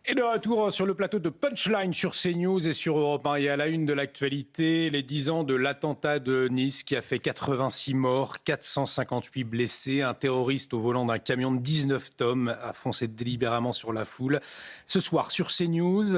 Et de retour sur le plateau de Punchline sur CNews et sur Europe 1. Et à la une de l'actualité, les 10 ans de l'attentat de Nice qui a fait 86 morts, 458 blessés. Un terroriste au volant d'un camion de 19 tonnes a foncé délibérément sur la foule. Ce soir sur CNews,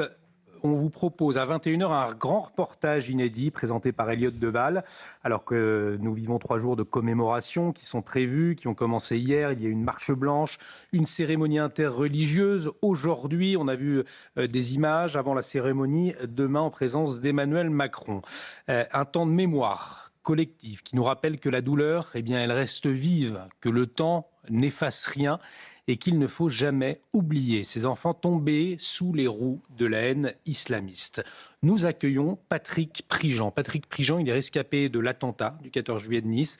on vous propose à 21h un grand reportage inédit présenté par Elliot Deval. Alors que nous vivons 3 jours de commémoration qui sont prévus, qui ont commencé hier. Il y a une marche blanche, une cérémonie interreligieuse. Aujourd'hui, on a vu des images avant la cérémonie, demain en présence d'Emmanuel Macron. Un temps de mémoire collective qui nous rappelle que la douleur, eh bien, elle reste vive, que le temps n'efface rien et qu'il ne faut jamais oublier ces enfants tombés sous les roues de la haine islamiste. Nous accueillons Patrick Prigent. Patrick Prigent, il est rescapé de l'attentat du 14 juillet de Nice,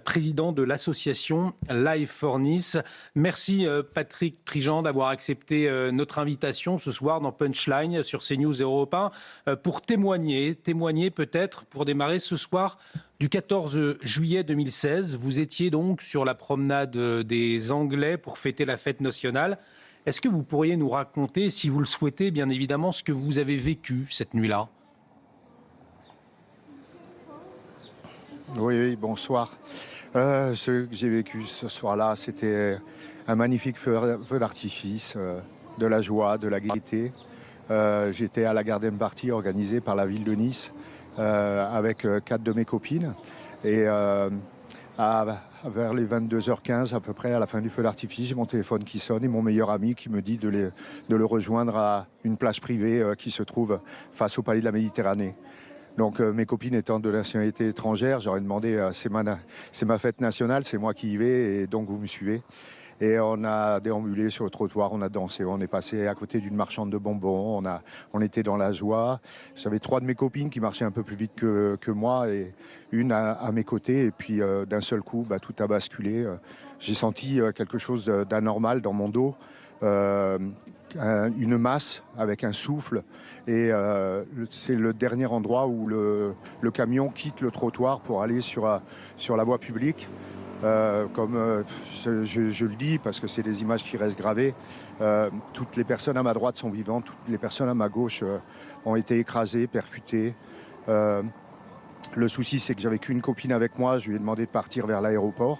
président de l'association Life for Nice. Merci Patrick Prigent d'avoir accepté notre invitation ce soir dans Punchline sur CNews et Europe 1 pour témoigner peut-être pour démarrer ce soir du 14 juillet 2016. Vous étiez donc sur la promenade des Anglais pour fêter la fête nationale. Est-ce que vous pourriez nous raconter, si vous le souhaitez, bien évidemment, ce que vous avez vécu cette nuit-là ? Oui, bonsoir. Ce que j'ai vécu ce soir-là, c'était un magnifique feu d'artifice, de la joie, de la gaieté. J'étais à la garden party organisée par la ville de Nice avec 4 de mes copines. Et vers les 22h15 à peu près, à la fin du feu d'artifice, j'ai mon téléphone qui sonne et mon meilleur ami qui me dit de le rejoindre à une plage privée qui se trouve face au palais de la Méditerranée. Donc mes copines étant de nationalité étrangère, j'aurais demandé, c'est ma fête nationale, c'est moi qui y vais et donc vous me suivez. Et on a déambulé sur le trottoir, on a dansé, on est passé à côté d'une marchande de bonbons, on était dans la joie. J'avais 3 de mes copines qui marchaient un peu plus vite que moi et une à mes côtés. Et puis d'un seul coup, tout a basculé. J'ai senti quelque chose d'anormal dans mon dos, une masse avec un souffle. Et c'est le dernier endroit où le camion quitte le trottoir pour aller sur la voie publique. Je le dis parce que c'est des images qui restent gravées, toutes les personnes à ma droite sont vivantes, toutes les personnes à ma gauche ont été écrasées, percutées. Le souci, c'est que j'avais qu'une copine avec moi, je lui ai demandé de partir vers l'aéroport.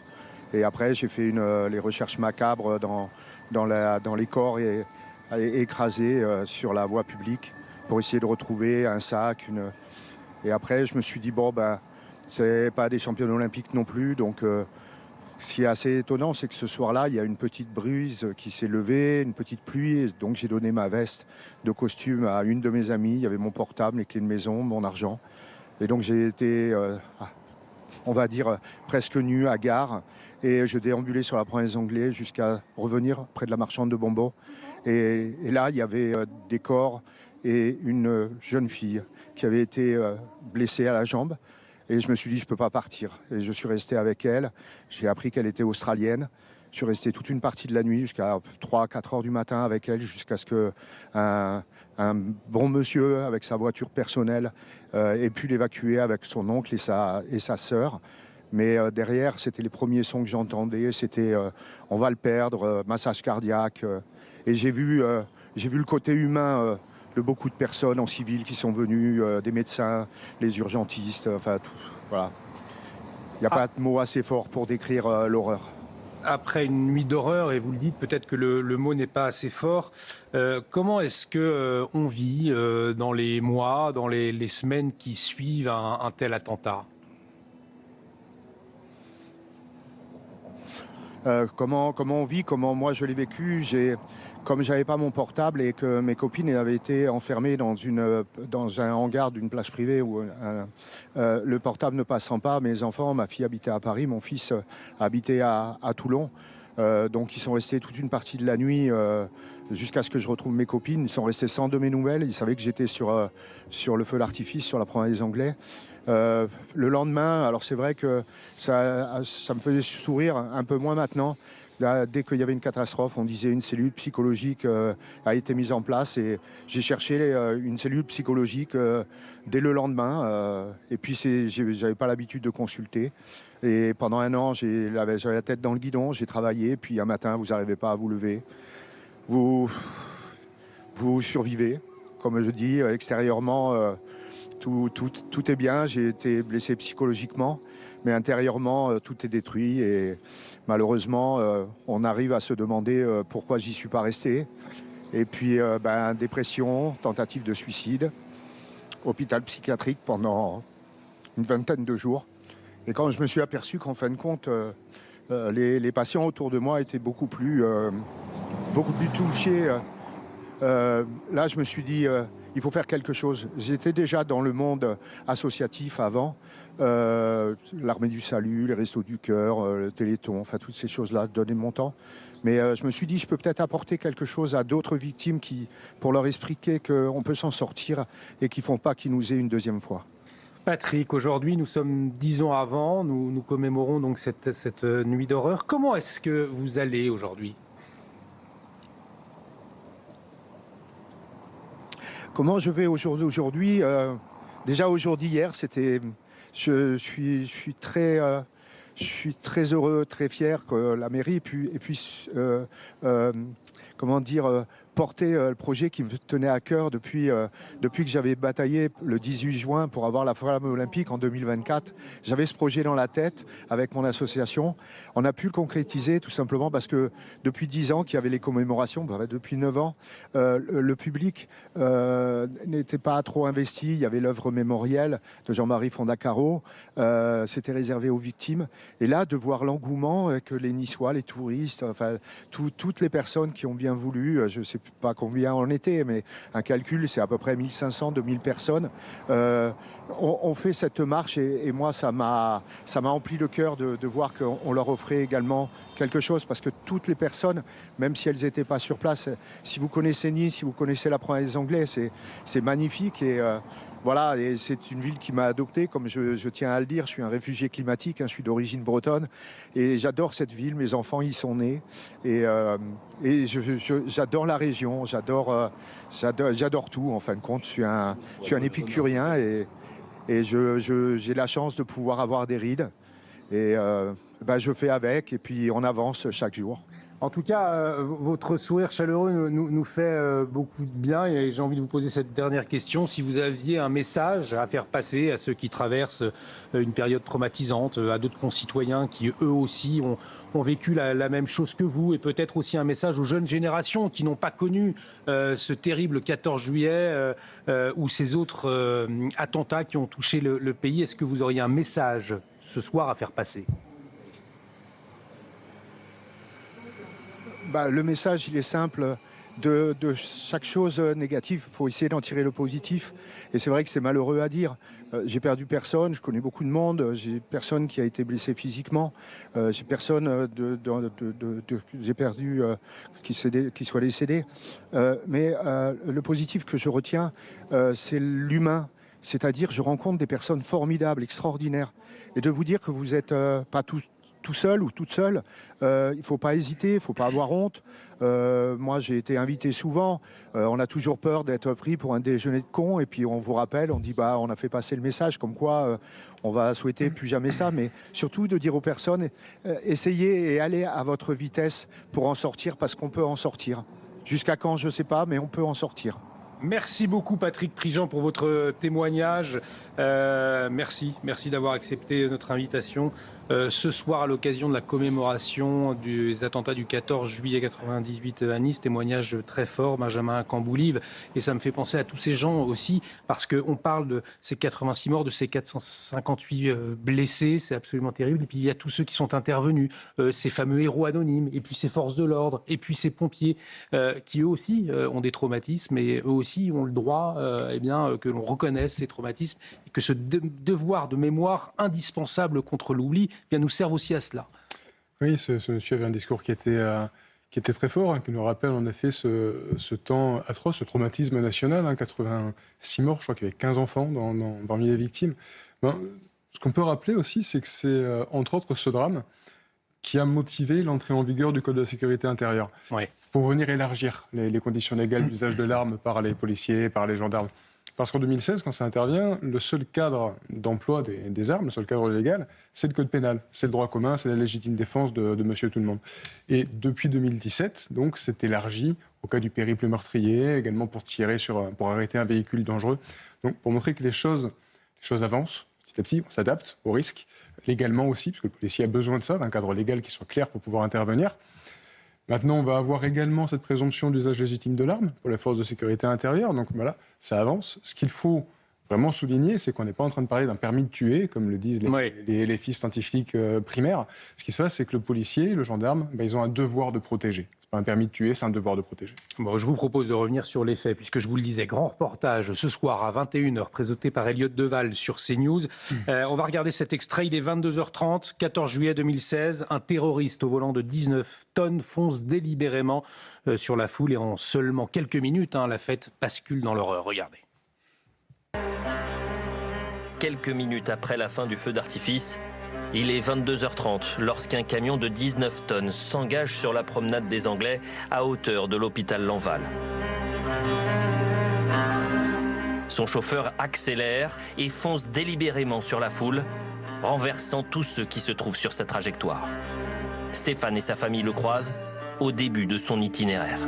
Et après, j'ai fait les recherches macabres dans les corps écrasés sur la voie publique pour essayer de retrouver un sac. Et après, je me suis dit, c'est pas des championnes olympiques non plus, donc... Ce qui est assez étonnant, c'est que ce soir-là, il y a une petite brise qui s'est levée, une petite pluie. Et donc, j'ai donné ma veste de costume à une de mes amies. Il y avait mon portable, les clés de maison, mon argent. Et donc, j'ai été, on va dire, presque nu à gare. Et je déambulais sur la promenade des Anglais jusqu'à revenir près de la marchande de bonbons. Et là, il y avait des corps et une jeune fille qui avait été blessée à la jambe. Et je me suis dit, je ne peux pas partir. Et je suis resté avec elle. J'ai appris qu'elle était australienne. Je suis resté toute une partie de la nuit, jusqu'à 3-4 heures du matin avec elle, jusqu'à ce qu'un bon monsieur, avec sa voiture personnelle, ait pu l'évacuer avec son oncle et sa sœur. Mais derrière, c'était les premiers sons que j'entendais. C'était on va le perdre, massage cardiaque. Et j'ai vu le côté humain de beaucoup de personnes en civil qui sont venues, des médecins, les urgentistes, enfin tout, voilà. Il n'y a pas de mot assez fort pour décrire l'horreur. Après une nuit d'horreur, et vous le dites, peut-être que le mot n'est pas assez fort, comment est-ce qu'on vit dans les mois, dans les semaines qui suivent un tel attentat ? Comment on vit, comment moi je l'ai vécu. Comme j'avais pas mon portable et que mes copines avaient été enfermées dans un hangar d'une plage privée où le portable ne passant pas, mes enfants, ma fille habitait à Paris, mon fils habitait à Toulon. Donc ils sont restés toute une partie de la nuit jusqu'à ce que je retrouve mes copines. Ils sont restés sans de mes nouvelles. Ils savaient que j'étais sur le feu d'artifice, sur la promenade des Anglais. Le lendemain, alors c'est vrai que ça me faisait sourire un peu moins maintenant. Là, dès qu'il y avait une catastrophe, on disait une cellule psychologique a été mise en place et j'ai cherché une cellule psychologique dès le lendemain. Et puis j'avais pas l'habitude de consulter. Et pendant 1 an, j'avais la tête dans le guidon, j'ai travaillé. Puis un matin, vous n'arrivez pas à vous lever. Vous vous survivez. Comme je dis, extérieurement, tout est bien. J'ai été blessé psychologiquement, mais intérieurement, tout est détruit. Et malheureusement, on arrive à se demander pourquoi j'y suis pas resté. Et puis, dépression, tentative de suicide, hôpital psychiatrique pendant une vingtaine de jours. Et quand je me suis aperçu qu'en fin de compte, les patients autour de moi étaient beaucoup plus touchés, là, je me suis dit, il faut faire quelque chose. J'étais déjà dans le monde associatif avant, l'Armée du Salut, les Restos du Cœur, le Téléthon, enfin toutes ces choses-là, donner mon temps. Mais je me suis dit, je peux peut-être apporter quelque chose à d'autres victimes pour leur expliquer qu'on peut s'en sortir et qu'ils ne font pas qu'ils nous aient une deuxième fois. Patrick, aujourd'hui, nous sommes 10 ans avant, nous commémorons donc cette nuit d'horreur. Comment est-ce que vous allez aujourd'hui ? Comment je vais aujourd'hui déjà au jour d'hier, je suis très heureux, très fier que la mairie puisse porter le projet qui me tenait à cœur depuis que j'avais bataillé le 18 juin pour avoir la flamme olympique en 2024. J'avais ce projet dans la tête avec mon association. On a pu le concrétiser tout simplement parce que depuis 10 ans qu'il y avait les commémorations, depuis 9 ans, le public n'était pas trop investi. Il y avait l'œuvre mémorielle de Jean-Marie Fondacaro. C'était réservé aux victimes. Et là, de voir l'engouement que les Niçois, les touristes, enfin toutes les personnes qui ont bien voulu, je ne sais pas combien on était, mais un calcul, c'est à peu près 1500, 2000 personnes. On fait cette marche et moi, ça m'a empli le cœur de voir qu'on leur offrait également quelque chose parce que toutes les personnes, même si elles n'étaient pas sur place, si vous connaissez Nice, si vous connaissez la province des Anglais, c'est magnifique et voilà, et c'est une ville qui m'a adopté, comme je tiens à le dire. Je suis un réfugié climatique, je suis d'origine bretonne et j'adore cette ville. Mes enfants y sont nés et j'adore la région, j'adore tout en fin de compte. Je suis un épicurien et j'ai la chance de pouvoir avoir des rides et je fais avec et puis on avance chaque jour. En tout cas, votre sourire chaleureux nous fait beaucoup de bien et j'ai envie de vous poser cette dernière question. Si vous aviez un message à faire passer à ceux qui traversent une période traumatisante, à d'autres concitoyens qui eux aussi ont vécu la même chose que vous et peut-être aussi un message aux jeunes générations qui n'ont pas connu ce terrible 14 juillet ou ces autres attentats qui ont touché le pays, est-ce que vous auriez un message ce soir à faire passer ? Le message, il est simple. De chaque chose négative, il faut essayer d'en tirer le positif. Et c'est vrai que c'est malheureux à dire. J'ai perdu personne, je connais beaucoup de monde. J'ai personne qui a été blessé physiquement. J'ai personne j'ai perdu qui soit décédé. Mais le positif que je retiens, c'est l'humain. C'est-à-dire, je rencontre des personnes formidables, extraordinaires. Et de vous dire que vous n'êtes pas tout seul ou toute seule, il ne faut pas hésiter, il ne faut pas avoir honte. Moi, j'ai été invité souvent. On a toujours peur d'être pris pour un déjeuner de cons. Et puis, on vous rappelle, on dit, on a fait passer le message comme quoi on va souhaiter plus jamais ça. Mais surtout, de dire aux personnes, essayez et allez à votre vitesse pour en sortir, parce qu'on peut en sortir. Jusqu'à quand, je ne sais pas, mais on peut en sortir. Merci beaucoup Patrick Prigent pour votre témoignage. Merci d'avoir accepté notre invitation. Ce soir, à l'occasion de la commémoration des attentats du 14 juillet 98 à Nice, témoignage très fort, Benjamin Camboulive. Et ça me fait penser à tous ces gens aussi, parce qu'on parle de ces 86 morts, de ces 458 blessés, c'est absolument terrible. Et puis il y a tous ceux qui sont intervenus, ces fameux héros anonymes, et puis ces forces de l'ordre, et puis ces pompiers, qui eux aussi ont des traumatismes, et eux aussi ont le droit que l'on reconnaisse ces traumatismes, et que ce devoir de mémoire indispensable contre l'oubli nous serve aussi à cela. Oui, ce monsieur avait un discours qui était très fort, qui nous rappelle en effet ce temps atroce, ce traumatisme national, 86 morts, je crois qu'il y avait 15 enfants parmi les victimes. Ce qu'on peut rappeler aussi, c'est que c'est entre autres ce drame qui a motivé l'entrée en vigueur du Code de la sécurité intérieure, pour venir élargir les conditions légales d'usage de l'arme par les policiers, par les gendarmes. Parce qu'en 2016, quand ça intervient, le seul cadre d'emploi des armes, le seul cadre légal, c'est le code pénal. C'est le droit commun, c'est la légitime défense de monsieur tout le monde. Et depuis 2017, donc, c'est élargi au cas du périple meurtrier, également pour tirer pour arrêter un véhicule dangereux. Donc, pour montrer que les choses avancent petit à petit, on s'adapte aux risques, légalement aussi, parce que le policier a besoin de ça, d'un cadre légal qui soit clair pour pouvoir intervenir. Maintenant, on va avoir également cette présomption d'usage légitime de l'arme pour les forces de sécurité intérieure. Donc voilà, ça avance. Ce qu'il faut vraiment souligner, c'est qu'on n'est pas en train de parler d'un permis de tuer, comme le disent les fils scientifiques primaires. Ce qui se passe, c'est que le policier, le gendarme, ils ont un devoir de protéger. Ce n'est pas un permis de tuer, c'est un devoir de protéger. Bon, je vous propose de revenir sur les faits, puisque je vous le disais, grand reportage ce soir à 21h, présenté par Elliot Deval sur CNews. On va regarder cet extrait, il est 22h30, 14 juillet 2016. Un terroriste au volant de 19 tonnes fonce délibérément sur la foule et en seulement quelques minutes, la fête bascule dans l'horreur. Regardez. Quelques minutes après la fin du feu d'artifice, il est 22h30 lorsqu'un camion de 19 tonnes s'engage sur la promenade des Anglais à hauteur de l'hôpital Lanval. Son chauffeur accélère et fonce délibérément sur la foule, renversant tous ceux qui se trouvent sur sa trajectoire. Stéphane et sa famille le croisent au début de son itinéraire.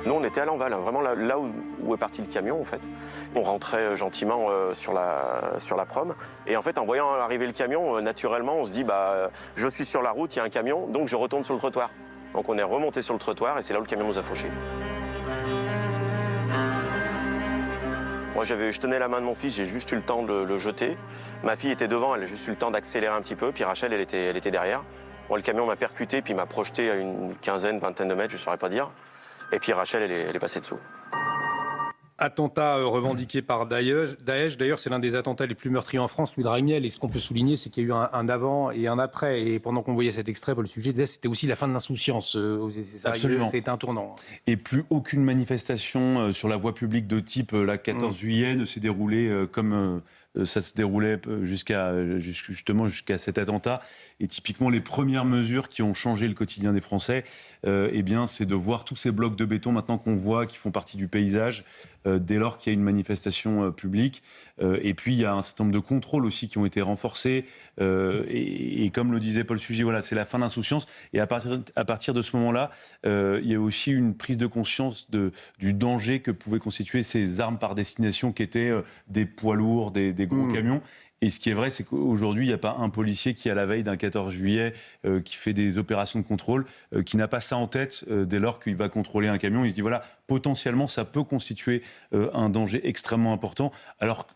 Nous, on était à Lanval, vraiment là où est parti le camion, en fait. On rentrait gentiment sur la prom. Et en fait, en voyant arriver le camion, naturellement, on se dit, je suis sur la route, il y a un camion, donc je retourne sur le trottoir. Donc on est remonté sur le trottoir et c'est là où le camion nous a fauchés. Moi, je tenais la main de mon fils, j'ai juste eu le temps de le jeter. Ma fille était devant, elle a juste eu le temps d'accélérer un petit peu, puis Rachel, elle était derrière. Bon, le camion m'a percuté, puis m'a projeté à une quinzaine, vingtaine de mètres, je ne saurais pas dire. Et puis Rachel, elle est passée dessous. Attentat revendiqué par Daesh. D'ailleurs, c'est l'un des attentats les plus meurtriers en France, celui de Ragnel. Et ce qu'on peut souligner, c'est qu'il y a eu un avant et un après. Et pendant qu'on voyait cet extrait, le sujet disait c'était aussi la fin de l'insouciance. Absolument. C'était un tournant. Et plus aucune manifestation sur la voie publique de type la 14 juillet ne s'est déroulée comme ça se déroulait jusqu'à cet attentat. Et typiquement, les premières mesures qui ont changé le quotidien des Français, c'est de voir tous ces blocs de béton maintenant qu'on voit, qui font partie du paysage, dès lors qu'il y a une manifestation publique. Et puis, il y a un certain nombre de contrôles aussi qui ont été renforcés. Et comme le disait Paul Sugy, voilà, c'est la fin de l'insouciance. Et à partir de ce moment-là, il y a aussi une prise de conscience du danger que pouvaient constituer ces armes par destination qui étaient des poids lourds, des gros camions. Et ce qui est vrai, c'est qu'aujourd'hui, il n'y a pas un policier qui, à la veille d'un 14 juillet, qui fait des opérations de contrôle, qui n'a pas ça en tête dès lors qu'il va contrôler un camion. Il se dit, voilà, potentiellement, ça peut constituer un danger extrêmement important, alors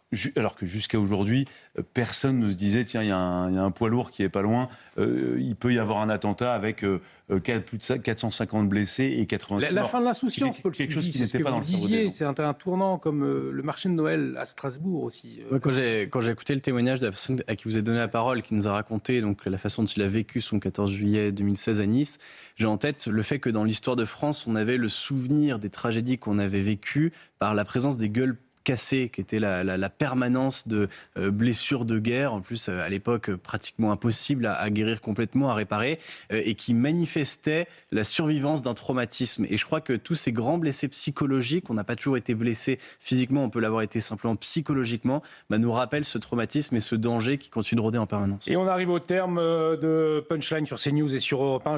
que jusqu'à aujourd'hui, personne ne se disait, tiens, il y a un poids lourd qui est pas loin, il peut y avoir un attentat avec plus de 450 blessés et 86 morts. La fin de l'insouciance, Paul quelque chose Sugy, qui n'était pas dans le cerveau des gens. C'est un tournant comme le marché de Noël à Strasbourg aussi. Quand j'ai écouté le témoignage de la personne à qui vous avez donné la parole, qui nous a raconté donc, la façon dont il a vécu son 14 juillet 2016 à Nice, j'ai en tête le fait que dans l'histoire de France, on avait le souvenir des tragédies qu'on avait vécues par la présence des gueules cassées, qui était la permanence de blessures de guerre, en plus à l'époque pratiquement impossible à guérir complètement, à réparer, et qui manifestait la survivance d'un traumatisme. Et je crois que tous ces grands blessés psychologiques, on n'a pas toujours été blessés physiquement, on peut l'avoir été simplement psychologiquement, nous rappellent ce traumatisme et ce danger qui continue de rôder en permanence. Et on arrive au terme de Punchline sur CNews et sur Europe 1.